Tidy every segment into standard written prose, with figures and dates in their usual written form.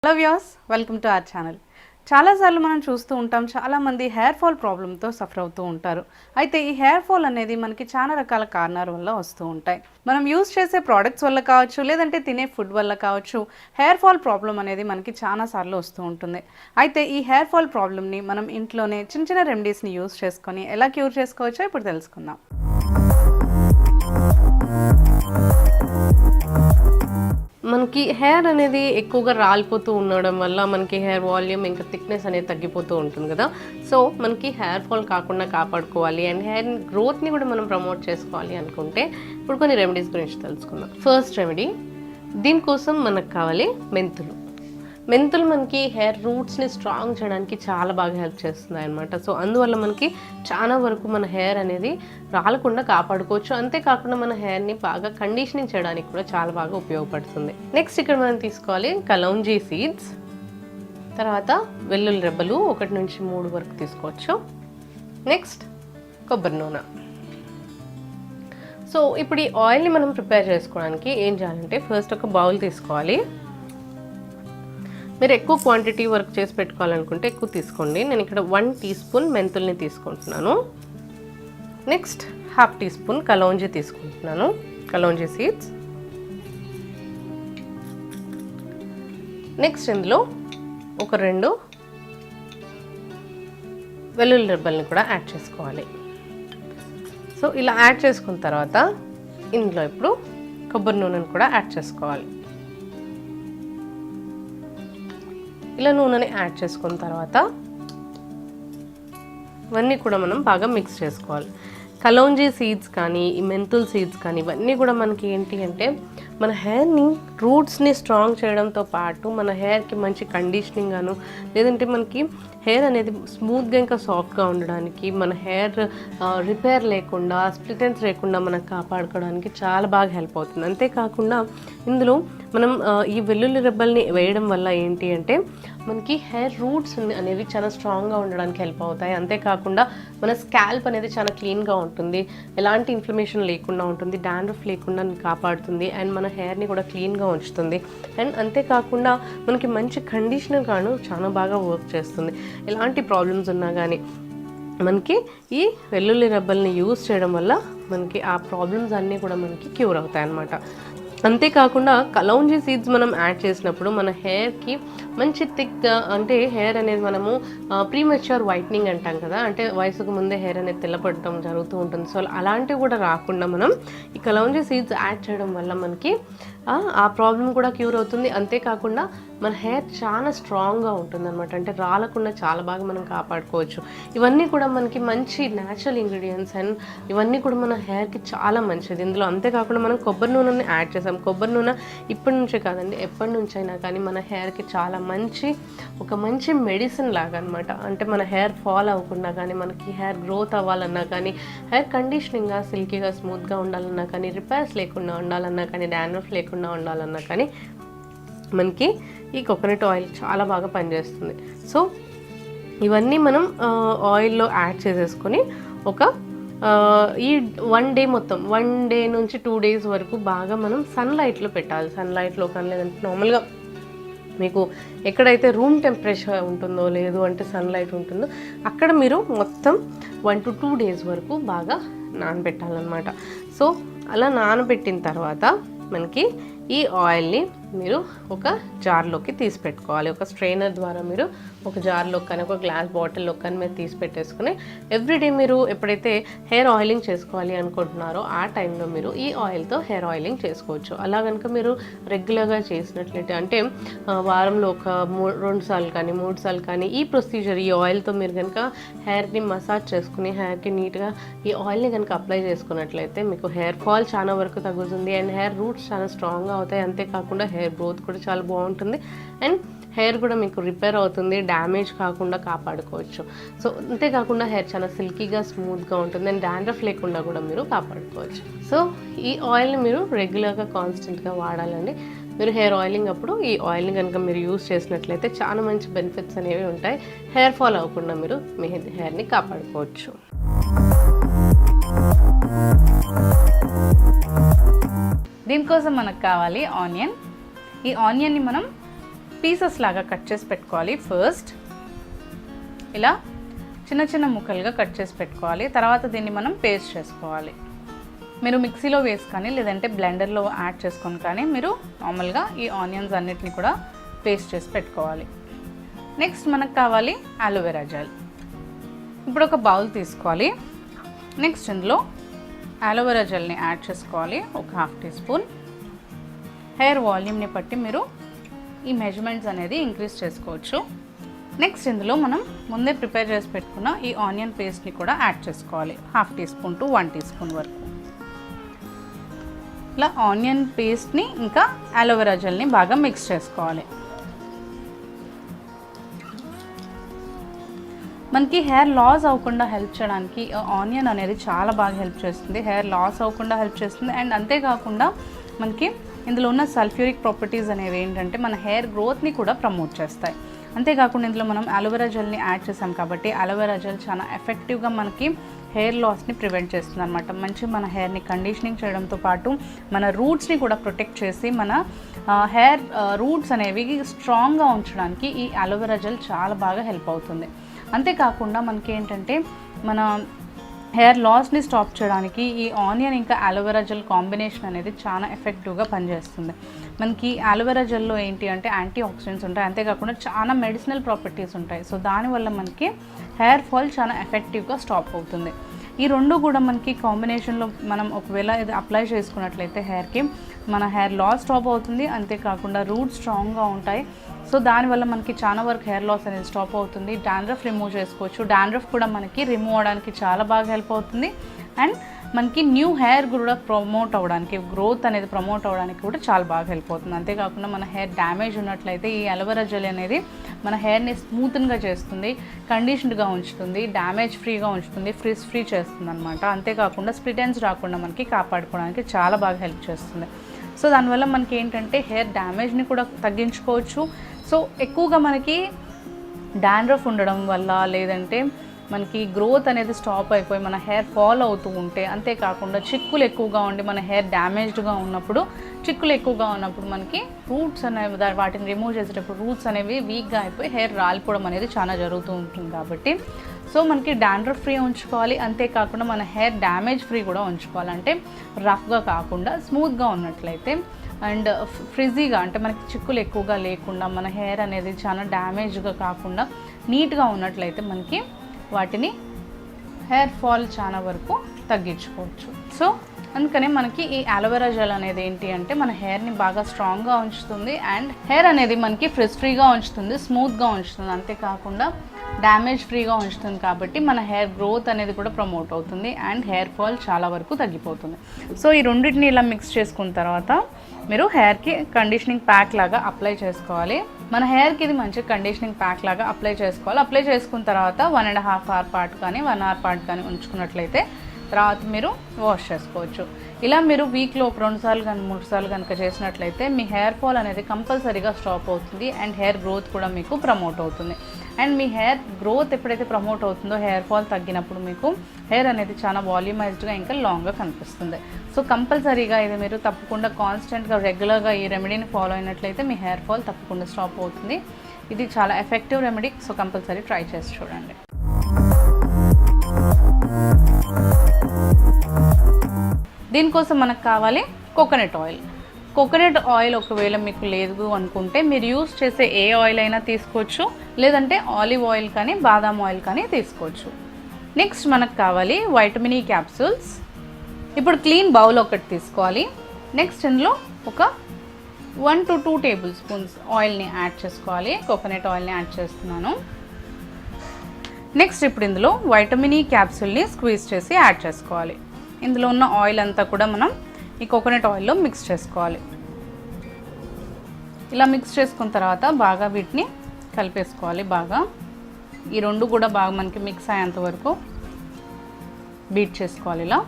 Hello viewers, welcome to our channel. చాలాసార్లు మనం చూస్తూ ఉంటాం, చాలామంది హెయిర్ ఫాల్ ప్రాబ్లంతో సఫర్ అవుతూ ఉంటారు. అయితే ఈ హెయిర్ ఫాల్ అనేది మనకి చాలా రకాల కారణాల వల్ల వస్తూ ఉంటాయి. మనం యూజ్ చేసే ప్రోడక్ట్స్ వల్ల కావచ్చు, లేదంటే తినే ఫుడ్ వల్ల కావచ్చు, హెయిర్ ఫాల్ ప్రాబ్లం అనేది మనకి చాలాసార్లు వస్తూ ఉంటుంది. అయితే ఈ హెయిర్ ఫాల్ ప్రాబ్లమ్ని మనం ఇంట్లోనే చిన్న చిన్న రెమెడీస్ని యూజ్ చేసుకొని ఎలా క్యూర్ చేసుకోవచ్చో ఇప్పుడు తెలుసుకుందాం. మనకి హెయిర్ అనేది ఎక్కువగా రాలిపోతూ ఉండడం వల్ల మనకి హెయిర్ వాల్యూమ్ ఇంకా థిక్నెస్ అనేది తగ్గిపోతూ ఉంటుంది కదా. సో మనకి హెయిర్ ఫాల్ కాకుండా కాపాడుకోవాలి అండ్ హెయిర్ గ్రోత్ని కూడా మనం ప్రమోట్ చేసుకోవాలి అనుకుంటే ఇప్పుడు కొన్ని రెమెడీస్ గురించి తెలుసుకుందాం. ఫస్ట్ రెమెడీ, దీనికోసం మనకు కావాలి మెంతులు. మెంతులు మనకి హెయిర్ రూట్స్ని స్ట్రాంగ్ చేయడానికి చాలా బాగా హెల్ప్ చేస్తున్నాయి అనమాట. సో అందువల్ల మనకి చాలా వరకు మన హెయిర్ అనేది రాలకుండా కాపాడుకోవచ్చు. అంతేకాకుండా మన హెయిర్ని బాగా కండిషనింగ్ చేయడానికి కూడా చాలా బాగా ఉపయోగపడుతుంది. నెక్స్ట్ ఇక్కడ మనం తీసుకోవాలి కలౌంజీ సీడ్స్, తర్వాత వెల్లుల్లి రెబ్బలు 1 నుంచి 3 వరకు తీసుకోవచ్చు. నెక్స్ట్ కొబ్బరి నూనె. సో ఇప్పుడు ఈ ఆయిల్ని మనం ప్రిపేర్ చేసుకోవడానికి ఏం చేయాలంటే ఫస్ట్ ఒక బౌల్ తీసుకోవాలి. మీరు ఎక్కువ క్వాంటిటీ వర్క్ చేసి పెట్టుకోవాలనుకుంటే ఎక్కువ తీసుకోండి. నేను ఇక్కడ 1 టీ స్పూన్ మెంతుల్ని తీసుకుంటున్నాను. నెక్స్ట్ 1/2 టీ స్పూన్ కలౌంజీ తీసుకుంటున్నాను, కలౌంజీ సీడ్స్. నెక్స్ట్ ఇందులో ఒక 2 వెల్లుల్లి రెబ్బల్ని కూడా యాడ్ చేసుకోవాలి. సో ఇలా యాడ్ చేసుకున్న తర్వాత ఇందులో ఇప్పుడు కొబ్బరి నూనెను కూడా యాడ్ చేసుకోవాలి. ఇలా నూనెని యాడ్ చేసుకున్న తర్వాత ఇవన్నీ కూడా మనం బాగా మిక్స్ చేసుకోవాలి. కలౌంజీ సీడ్స్ కానీ ఈ మెంతుల్ సీడ్స్ కానీ ఇవన్నీ కూడా మనకి ఏంటి అంటే మన హెయిర్ని రూట్స్ని స్ట్రాంగ్ చేయడంతో పాటు మన హెయిర్కి మంచి కండిషనింగ్ గాను, లేదంటే మనకి హెయిర్ అనేది స్మూత్గా ఇంకా సాఫ్ట్గా ఉండడానికి, మన హెయిర్ రిపేర్ లేకుండా స్ప్లిట్ ఎండ్స్ లేకుండా మనకు కాపాడుకోవడానికి చాలా బాగా హెల్ప్ అవుతుంది. అంతేకాకుండా ఇందులో మనం ఈ వెల్లుల్లి రెబ్బల్ని వేయడం వల్ల ఏంటి అంటే మనకి హెయిర్ రూట్స్ అనేవి చాలా స్ట్రాంగ్గా ఉండడానికి హెల్ప్ అవుతాయి. అంతేకాకుండా మన స్కాల్ప్ అనేది చాలా క్లీన్గా ఉంటుంది, ఎలాంటి ఇన్ఫ్లమేషన్ లేకుండా ఉంటుంది, డాండ్రఫ్ లేకుండా కాపాడుతుంది అండ్ మన హెయిర్ని కూడా క్లీన్గా ఉంచుతుంది. అండ్ అంతేకాకుండా మనకి మంచి కండిషనర్ గాను చాలా బాగా వర్క్ చేస్తుంది. ఎలాంటి ప్రాబ్లమ్స్ ఉన్నా కానీ మనకి ఈ వెల్లుల్లి రెబ్బల్ని యూజ్ చేయడం వల్ల మనకి ఆ ప్రాబ్లమ్స్ అన్నీ కూడా మనకి క్యూర్ అవుతాయి అన్నమాట. అంతేకాకుండా కలౌంజీ సీడ్స్ మనం యాడ్ చేసినప్పుడు మన హెయిర్కి మంచి థిక్, అంటే హెయిర్ అనేది మనము ప్రీమెచ్యూర్ వైట్నింగ్ అంటాం కదా, అంటే వయసుకు ముందే హెయిర్ అనేది తెల్లపడటం జరుగుతూ ఉంటుంది. సో అలాంటివి కూడా రాకుండా మనం ఈ కలౌంజీ సీడ్స్ యాడ్ చేయడం వల్ల మనకి ఆ ప్రాబ్లం కూడా క్యూర్ అవుతుంది. అంతేకాకుండా మన హెయిర్ చాలా స్ట్రాంగ్గా ఉంటుంది అనమాట, అంటే రాలకుండా చాలా బాగా మనం కాపాడుకోవచ్చు. ఇవన్నీ కూడా మనకి మంచి న్యాచురల్ ఇంగ్రీడియంట్స్ అండ్ ఇవన్నీ కూడా మన హెయిర్కి చాలా మంచిది ఇందులో. అంతేకాకుండా మనం కొబ్బరి నూనెని యాడ్ చేసాం. కొబ్బరి నూనె ఇప్పటి నుంచే కాదండి, ఎప్పటి నుంచి అయినా కానీ మన హెయిర్కి చాలా ఒక మంచి మెడిసిన్ లాగా అనమాట. అంటే మన హెయిర్ ఫాల్ అవ్వకుండా కానీ, మనకి హెయిర్ గ్రోత్ అవ్వాలన్నా కానీ, హెయిర్ కండిషనింగ్గా సిల్కీగా స్మూత్గా ఉండాలన్నా కానీ, రిపేర్స్ లేకుండా ఉండాలన్నా కానీ, డాండ్రఫ్ లేకుండా ఉండాలన్నా కానీ మనకి ఈ కోకోనట్ ఆయిల్ చాలా బాగా పనిచేస్తుంది. సో ఇవన్నీ మనం ఆయిల్లో యాడ్ చేసేసుకొని ఈ 1 డే మొత్తం 1 డే నుంచి 2 డేస్ వరకు బాగా మనం సన్లైట్లో పెట్టాలి. సన్లైట్లో కానీ, లేదంటే నార్మల్గా మీకు ఎక్కడైతే రూమ్ టెంపరేచర్ ఉంటుందో, లేదు అంటే సన్లైట్ ఉంటుందో అక్కడ మీరు మొత్తం 1 to 2 డేస్ వరకు బాగా నానబెట్టాలన్నమాట. సో అలా నానబెట్టిన తర్వాత మనకి ఈ ఆయిల్ని మీరు ఒక జార్లోకి తీసి పెట్టుకోవాలి. ఒక స్ట్రైనర్ ద్వారా మీరు ఒక జార్లో కానీ, ఒక గ్లాస్ బాటిల్లో కానీ మీరు తీసి పెట్టేసుకుని ఎవ్రీడే మీరు ఎప్పుడైతే హెయిర్ ఆయిలింగ్ చేసుకోవాలి అనుకుంటున్నారో ఆ టైంలో మీరు ఈ ఆయిల్తో హెయిర్ ఆయిలింగ్ చేసుకోవచ్చు. అలా కనుక మీరు రెగ్యులర్గా చేసినట్లయితే, అంటే వారంలో ఒక 2 సార్లు కానీ 3 సార్లు కానీ ఈ ప్రొసీజర్, ఈ ఆయిల్తో మీరు కనుక హెయిర్ని మసాజ్ చేసుకుని హెయిర్కి నీట్గా ఈ ఆయిల్ని కనుక అప్లై చేసుకున్నట్లయితే మీకు హెయిర్ ఫాల్ చాలా వరకు తగ్గుతుంది అండ్ హెయిర్ రూట్స్ చాలా స్ట్రాంగ్గా అవుతాయి. అంతేకాకుండా హెయిర్ గ్రోత్ కూడా చాలా బాగుంటుంది అండ్ హెయిర్ కూడా మీకు రిపేర్ అవుతుంది, డ్యామేజ్ కాకుండా కాపాడుకోవచ్చు. సో అంతేకాకుండా హెయిర్ చాలా సిల్కీగా స్మూత్గా ఉంటుంది అండ్ డాండ్రఫ్ లేకుండా కూడా మీరు కాపాడుకోవచ్చు. సో ఈ ఆయిల్ని మీరు రెగ్యులర్గా కాన్స్టెంట్గా వాడాలండి. మీరు హెయిర్ ఆయిలింగ్ అప్పుడు ఈ ఆయిల్ని కనుక మీరు యూజ్ చేసినట్లయితే చాలా మంచి బెనిఫిట్స్ అనేవి ఉంటాయి. హెయిర్ ఫాల్ అవ్వకుండా మీరు మీ హెయిర్ని కాపాడుకోవచ్చు. దీనికోసం మనకు కావాలి ఆనియన్. ఈ ఆనియన్ని మనం పీసెస్ లాగా కట్ చేసి పెట్టుకోవాలి. ఫస్ట్ ఇలా చిన్న చిన్న ముక్కలుగా కట్ చేసి పెట్టుకోవాలి. తర్వాత దీన్ని మనం పేస్ట్ చేసుకోవాలి. మీరు మిక్సీలో వేసి కానీ లేదంటే బ్లెండర్లో యాడ్ చేసుకొని కానీ మీరు నార్మల్గా ఈ ఆనియన్స్ అన్నిటిని కూడా పేస్ట్ చేసి పెట్టుకోవాలి. నెక్స్ట్ మనకు కావాలి అలోవెరా జెల్. ఇప్పుడు ఒక బౌల్ తీసుకోవాలి. నెక్స్ట్ ఇందులో అలోవెరా జెల్ని యాడ్ చేసుకోవాలి, ఒక 1/2 టీ స్పూన్. హెయిర్ వాల్యూమ్ని బట్టి మీరు ఈ మెజర్మెంట్స్ అనేది ఇంక్రీజ్ చేసుకోవచ్చు. నెక్స్ట్ ఇందులో మనం ముందే ప్రిపేర్ చేసి పెట్టుకున్న ఈ ఆనియన్ పేస్ట్ని కూడా యాడ్ చేసుకోవాలి, 1/2 teaspoon to 1 teaspoon వరకు. ఇలా ఆనియన్ పేస్ట్ని ఇంకా అలోవెరా జెల్ని బాగా మిక్స్ చేసుకోవాలి. మనకి హెయిర్ లాస్ అవ్వకుండా హెల్ప్ చేయడానికి ఆనియన్ అనేది చాలా బాగా హెల్ప్ చేస్తుంది. హెయిర్ లాస్ అవ్వకుండా హెల్ప్ చేస్తుంది. అండ్ అంతేకాకుండా మనకి ఇందులో ఉన్న సల్ఫ్యూరిక్ ప్రాపర్టీస్ అనేవి ఏంటంటే మన హెయిర్ గ్రోత్ని కూడా ప్రమోట్ చేస్తాయి. అంతేకాకుండా ఇందులో మనం అలోవెరా జెల్ని యాడ్ చేసాం కాబట్టి అలోవెరా జెల్ చాలా ఎఫెక్టివ్గా మనకి హెయిర్ లాస్ని ప్రివెంట్ చేస్తుంది అనమాట. మంచి మన హెయిర్ని కండిషనింగ్ చేయడంతో పాటు మన రూట్స్ని కూడా ప్రొటెక్ట్ చేసి మన హెయిర్ రూట్స్ అనేవి స్ట్రాంగ్గా ఉంచడానికి ఈ అలోవెరా జెల్ చాలా బాగా హెల్ప్ అవుతుంది. అంతేకాకుండా మనకి ఏంటంటే మన హెయిర్ లాస్ని స్టాప్ చేయడానికి ఈ ఆనియన్ ఇంకా అలోవెరా జెల్ కాంబినేషన్ అనేది చాలా ఎఫెక్టివ్గా పనిచేస్తుంది. మనకి అలోవెరా జెల్లో ఏంటి అంటే యాంటీ ఆక్సిడెంట్స్ ఉంటాయి, అంతేకాకుండా చాలా మెడిసినల్ ప్రాపర్టీస్ ఉంటాయి. సో దానివల్ల మనకి హెయిర్ ఫాల్ చాలా ఎఫెక్టివ్గా స్టాప్ అవుతుంది. ఈ రెండు కూడా మనకి కాంబినేషన్లో మనం ఒకవేళ ఇది అప్లై చేసుకున్నట్లయితే హెయిర్కి మన హెయిర్ లాస్ స్టాప్ అవుతుంది, అంతేకాకుండా రూట్స్ స్ట్రాంగ్గా ఉంటాయి. సో దానివల్ల మనకి చాలా వరకు హెయిర్ లాస్ అనేది స్టాప్ అవుతుంది. డాండ్రఫ్ రిమూవ్ చేసుకోవచ్చు. డాండ్రఫ్ కూడా మనకి రిమూవ్ అవడానికి చాలా బాగా హెల్ప్ అవుతుంది. అండ్ మనకి న్యూ హెయిర్ కూడా ప్రమోట్ అవ్వడానికి, గ్రోత్ అనేది ప్రమోట్ అవ్వడానికి కూడా చాలా బాగా హెల్ప్ అవుతుంది. అంతేకాకుండా మన హెయిర్ డ్యామేజ్ ఉన్నట్లయితే ఈ అలోవెరా జెల్ అనేది మన హెయిర్ని స్మూత్గా చేస్తుంది, కండిషన్డ్గా ఉంచుతుంది, డ్యామేజ్ ఫ్రీగా ఉంచుతుంది, ఫ్రిజ్ ఫ్రీ చేస్తుంది అనమాట. అంతేకాకుండా స్ప్లిట్ ఎండ్స్ రాకుండా మనకి కాపాడుకోవడానికి చాలా బాగా హెల్ప్ చేస్తుంది. సో దానివల్ల మనకి ఏంటంటే హెయిర్ డ్యామేజ్ని కూడా తగ్గించుకోవచ్చు. సో ఎక్కువగా మనకి డాండ్రఫ్ ఉండడం వల్ల లేదంటే మనకి గ్రోత్ అనేది స్టాప్ అయిపోయి మన హెయిర్ ఫాల్ అవుతూ ఉంటే, అంతేకాకుండా చిక్కులు ఎక్కువగా ఉండి మన హెయిర్ డ్యామేజ్డ్గా ఉన్నప్పుడు, చిక్కులు ఎక్కువగా ఉన్నప్పుడు మనకి రూట్స్ అనేవి వాటిని రిమూవ్ చేసేటప్పుడు రూట్స్ అనేవి వీక్గా అయిపోయి హెయిర్ రాలిపోవడం అనేది చాలా జరుగుతూ ఉంటుంది. కాబట్టి సో మనకి డాండ్రఫ్ ఫ్రీ ఉంచుకోవాలి, అంతేకాకుండా మన హెయిర్ డ్యామేజ్ ఫ్రీ కూడా ఉంచుకోవాలి. అంటే రఫ్గా కాకుండా స్మూత్గా ఉన్నట్లయితే అండ్ ఫ్రిజీగా, అంటే మనకి చిక్కులు ఎక్కువగా లేకుండా మన హెయిర్ అనేది చాలా డ్యామేజ్గా కాకుండా నీట్గా ఉన్నట్లయితే మనకి వాటిని హెయిర్ ఫాల్ చాలా వరకు తగ్గించుకోవచ్చు. సో అందుకనే మనకి ఈ అలోవెరా జెల్ అనేది ఏంటి అంటే మన హెయిర్ని బాగా స్ట్రాంగ్గా ఉంచుతుంది అండ్ హెయిర్ అనేది మనకి ఫ్రిజ్ ఫ్రీగా ఉంచుతుంది, స్మూత్గా ఉంచుతుంది, అంతేకాకుండా డ్యామేజ్ ఫ్రీగా ఉంచుతుంది. కాబట్టి మన హెయిర్ గ్రోత్ అనేది కూడా ప్రమోట్ అవుతుంది అండ్ హెయిర్ ఫాల్ చాలా వరకు తగ్గిపోతుంది. సో ఈ రెండింటిని ఇలా మిక్స్ చేసుకున్న తర్వాత మీరు హెయిర్కి కండిషనింగ్ ప్యాక్ లాగా అప్లై చేసుకోవాలి. మన హెయిర్కి ఇది మంచి కండిషనింగ్ ప్యాక్ లాగా అప్లై చేసుకోవాలి. అప్లై చేసుకున్న తర్వాత 1.5 అవర్ పాటు కానీ 1 అవర్ పాటు కానీ ఉంచుకున్నట్లయితే తర్వాత మీరు వాష్ చేసుకోవచ్చు. ఇలా మీరు వీక్లో ఒక 2 సార్లు కానీ 3 సార్లు కనుక చేసినట్లయితే మీ హెయిర్ ఫాల్ అనేది కంపల్సరీగా స్టాప్ అవుతుంది అండ్ హెయిర్ గ్రోత్ కూడా మీకు ప్రమోట్ అవుతుంది. అండ్ మీ హెయిర్ గ్రోత్ ఎప్పుడైతే ప్రమోట్ అవుతుందో హెయిర్ ఫాల్ తగ్గినప్పుడు మీకు హెయిర్ అనేది చాలా వాల్యూమైజ్డ్గా ఇంకా లాంగ్గా కనిపిస్తుంది. సో కంపల్సరీగా ఇది మీరు తప్పకుండా కాన్స్టెంట్గా రెగ్యులర్గా ఈ రెమెడీని ఫాలో అయినట్లయితే మీ హెయిర్ ఫాల్ తప్పకుండా స్టాప్ అవుతుంది. ఇది చాలా effective remedy. So compulsory try చేసి చూడండి. దీనికోసం మనకు కావాలి కోకోనట్ ఆయిల్. కోకోనట్ ఆయిల్ ఒకవేళ మీకు లేదు అనుకుంటే మీరు యూస్ చేసే ఏ ఆయిల్ అయినా తీసుకోవచ్చు, లేదంటే ఆలివ్ ఆయిల్ కానీ బాదాం ఆయిల్ కానీ తీసుకోవచ్చు. నెక్స్ట్ మనకు కావాలి వైటమిన్ ఈ క్యాప్సూల్స్. ఇప్పుడు క్లీన్ బౌల్ ఒకటి తీసుకోవాలి. నెక్స్ట్ ఇందులో ఒక 1 to 2 టేబుల్ స్పూన్స్ ఆయిల్ని యాడ్ చేసుకోవాలి. కోకోనట్ ఆయిల్ని యాడ్ చేస్తున్నాను. నెక్స్ట్ ఇప్పుడు ఇందులో వైటమిన్ ఈ క్యాప్సూల్ని స్క్వీజ్ చేసి యాడ్ చేసుకోవాలి. ఇందులో ఉన్న ఆయిల్ అంతా కూడా మనం ఈ కోకోనట్ ఆయిల్లో మిక్స్ చేసుకోవాలి. ఇలా మిక్స్ చేసుకున్న తర్వాత బాగా వీటిని కలిపేసుకోవాలి. బాగా ఈ రెండు కూడా బాగా మనకి మిక్స్ అయ్యేంత వరకు బీట్ చేసుకోవాలి. ఇలా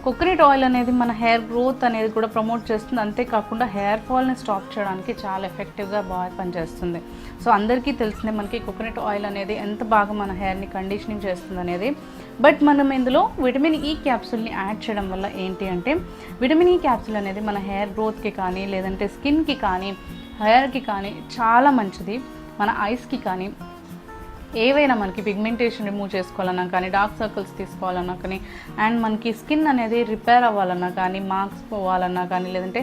కోకోనట్ ఆయిల్ అనేది మన హెయిర్ గ్రోత్ అనేది కూడా ప్రమోట్ చేస్తుంది, అంతేకాకుండా హెయిర్ ఫాల్ని స్టాప్ చేయడానికి చాలా ఎఫెక్టివ్గా బాగా పనిచేస్తుంది. సో అందరికీ తెలిసిందే మనకి కోకోనట్ ఆయిల్ అనేది ఎంత బాగా మన హెయిర్ని కండిషనింగ్ చేస్తుంది అనేది. బట్ మనం ఇందులో విటమిన్ ఈ క్యాప్సూల్ని యాడ్ చేయడం వల్ల ఏంటి అంటే, విటమిన్ ఈ క్యాప్సూల్ అనేది మన హెయిర్ గ్రోత్కి కానీ లేదంటే స్కిన్కి కానీ హెయిర్కి కానీ చాలా మంచిది. మన ఐస్కి కానీ ఏవైనా మనకి పిగ్మెంటేషన్ రిమూవ్ చేసుకోవాలన్నా కానీ, డార్క్ సర్కిల్స్ తీసుకోవాలన్నా కానీ, అండ్ మనకి స్కిన్ అనేది రిపేర్ అవ్వాలన్నా కానీ, మార్క్స్ పోవాలన్నా కానీ, లేదంటే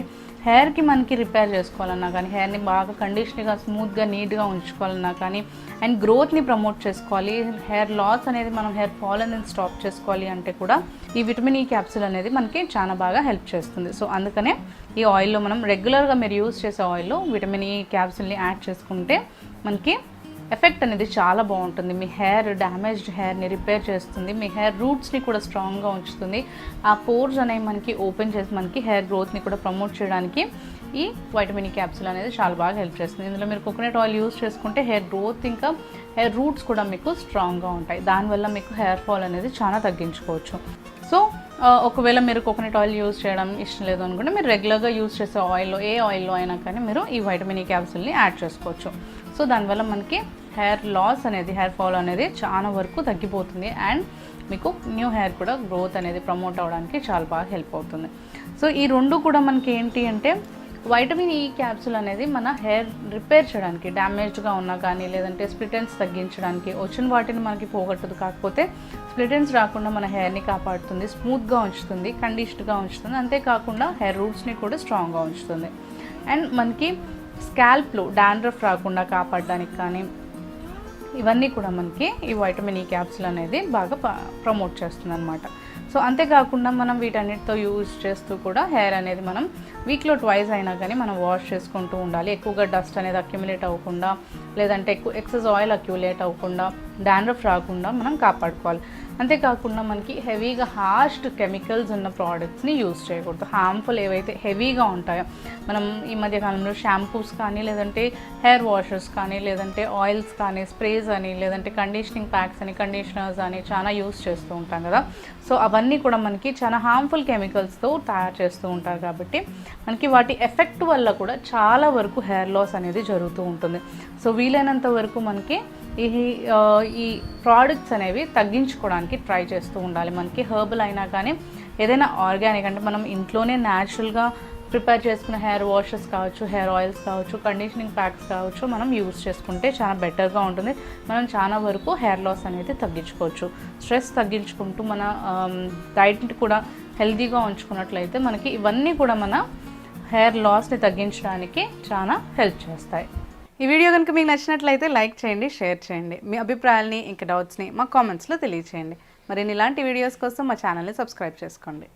హెయిర్కి మనకి రిపేర్ చేసుకోవాలన్నా కానీ, హెయిర్ని బాగా కండిషన్గా స్మూత్గా నీట్గా ఉంచుకోవాలన్నా కానీ, అండ్ గ్రోత్ని ప్రమోట్ చేసుకోవాలి, హెయిర్ లాస్ అనేది మనం హెయిర్ ఫాల్ అనేది స్టాప్ చేసుకోవాలి అంటే కూడా ఈ విటమిన్ ఈ క్యాప్సూల్ అనేది మనకి చాలా బాగా హెల్ప్ చేస్తుంది. సో అందుకనే ఈ ఆయిల్లో మనం రెగ్యులర్గా మీరు యూస్ చేసే ఆయిల్లో విటమిన్ ఈ క్యాప్సూల్ని యాడ్ చేసుకుంటే మనకి ఎఫెక్ట్ అనేది చాలా బాగుంటుంది. మీ హెయిర్ డ్యామేజ్డ్ హెయిర్ని రిపేర్ చేస్తుంది, మీ హెయిర్ రూట్స్ని కూడా స్ట్రాంగ్గా ఉంచుతుంది, ఆ పోర్స్ అనేవి మనకి ఓపెన్ చేసి మనకి హెయిర్ గ్రోత్ని కూడా ప్రమోట్ చేయడానికి ఈ వైటమిన్ ఈ క్యాప్సూల్ అనేది చాలా బాగా హెల్ప్ చేస్తుంది. ఇందులో మీరు కోకోనట్ ఆయిల్ యూస్ చేసుకుంటే హెయిర్ గ్రోత్ ఇంకా హెయిర్ రూట్స్ కూడా మీకు స్ట్రాంగ్గా ఉంటాయి. దానివల్ల మీకు హెయిర్ ఫాల్ అనేది చాలా తగ్గించుకోవచ్చు. సో ఒకవేళ మీరు కోకోనట్ ఆయిల్ యూస్ చేయడం ఇష్టం లేదు అనుకుంటే మీరు రెగ్యులర్గా యూస్ చేసే ఆయిల్లో ఏ ఆయిల్లో అయినా కానీ మీరు ఈ వైటమిన్ ఈ క్యాప్సూల్ని యాడ్ చేసుకోవచ్చు. సో దానివల్ల మనకి హెయిర్ లాస్ అనేది, హెయిర్ ఫాల్ అనేది చాలా వరకు తగ్గిపోతుంది, అండ్ మీకు న్యూ హెయిర్ కూడా గ్రోత్ అనేది ప్రమోట్ అవ్వడానికి చాలా బాగా హెల్ప్ అవుతుంది. సో ఈ రెండు కూడా మనకి ఏంటి అంటే, వైటమిన్ ఈ క్యాప్సూల్ అనేది మన హెయిర్ రిపేర్ చేయడానికి, డ్యామేజ్డ్గా ఉన్నా కానీ లేదంటే స్ప్లిట్ ఎండ్స్ తగ్గించడానికి, వచ్చిన వాటిని మనకి పోగొట్టదు, కాకపోతే స్ప్లిట్ ఎండ్స్ రాకుండా మన హెయిర్ని కాపాడుతుంది, స్మూత్గా ఉంచుతుంది, కండిషన్గా ఉంచుతుంది, అంతేకాకుండా హెయిర్ రూట్స్ని కూడా స్ట్రాంగ్గా ఉంచుతుంది. అండ్ మనకి స్కాల్ప్లో డాండ్రఫ్ రాకుండా కాపాడడానికి కానీ ఇవన్నీ కూడా మనకి ఈ వైటమిన్ ఈ క్యాప్సూల్ అనేది బాగా ప్రమోట్ చేస్తుంది అనమాట. సో అంతేకాకుండా మనం వీటన్నిటితో యూజ్ చేస్తూ కూడా హెయిర్ అనేది మనం వీక్లో ట్వైస్ అయినా కానీ మనం వాష్ చేసుకుంటూ ఉండాలి. ఎక్కువగా డస్ట్ అనేది అక్యుములేట్ అవ్వకుండా, లేదంటే ఎక్కువ ఎక్సెస్ ఆయిల్ అక్యుములేట్ అవ్వకుండా, డాండ్రఫ్ రాకుండా మనం కాపాడుకోవాలి. అంతేకాకుండా మనకి హెవీగా హార్ష్డ్ కెమికల్స్ ఉన్న ప్రోడక్ట్స్ని యూజ్ చేయకూడదు. హార్మ్ఫుల్ ఏవైతే హెవీగా ఉంటాయో, మనం ఈ మధ్యకాలంలో షాంపూస్ కానీ లేదంటే హెయిర్ వాషెస్ కానీ లేదంటే ఆయిల్స్ కానీ, స్ప్రేస్ అని, లేదంటే కండిషనింగ్ ప్యాక్స్ అని, కండిషనర్స్ అని చాలా యూజ్ చేస్తూ ఉంటాం కదా. సో అవన్నీ కూడా మనకి చాలా హార్మ్ఫుల్ కెమికల్స్తో తయారు చేస్తూ ఉంటారు కాబట్టి మనకి వాటి ఎఫెక్ట్ వల్ల కూడా చాలా వరకు హెయిర్ లాస్ అనేది జరుగుతూ ఉంటుంది. సో వీలైనంత వరకు మనకి ఈ ప్రోడక్ట్స్ అనేవి తగ్గించుకోవడానికి ట్రై చేస్తూ ఉండాలి. మనకి హెర్బల్ అయినా కానీ ఏదైనా ఆర్గానిక్ అంటే మనం ఇంట్లోనే న్యాచురల్గా ప్రిపేర్ చేసుకున్న హెయిర్ వాషెస్ కావచ్చు, హెయిర్ ఆయిల్స్ కావచ్చు, కండిషనింగ్ ప్యాక్స్ కావచ్చు, మనం యూజ్ చేసుకుంటే చాలా బెటర్గా ఉంటుంది. మనం చాలా వరకు హెయిర్ లాస్ అనేది తగ్గించుకోవచ్చు. స్ట్రెస్ తగ్గించుకుంటూ మన డైట్ని కూడా హెల్తీగా ఉంచుకున్నట్లయితే మనకి ఇవన్నీ కూడా మన హెయిర్ లాస్ని తగ్గించడానికి చాలా హెల్ప్ చేస్తాయి. ఈ వీడియో కనుక మీకు నచ్చినట్లయితే లైక్ చేయండి, షేర్ చేయండి. మీ అభిప్రాయాల్ని ఇంకా డౌట్స్ని మా కామెంట్స్లో తెలియచేయండి. మరిన్ని ఇలాంటి వీడియోస్ కోసం మా ఛానల్ని సబ్స్క్రైబ్ చేసుకోండి.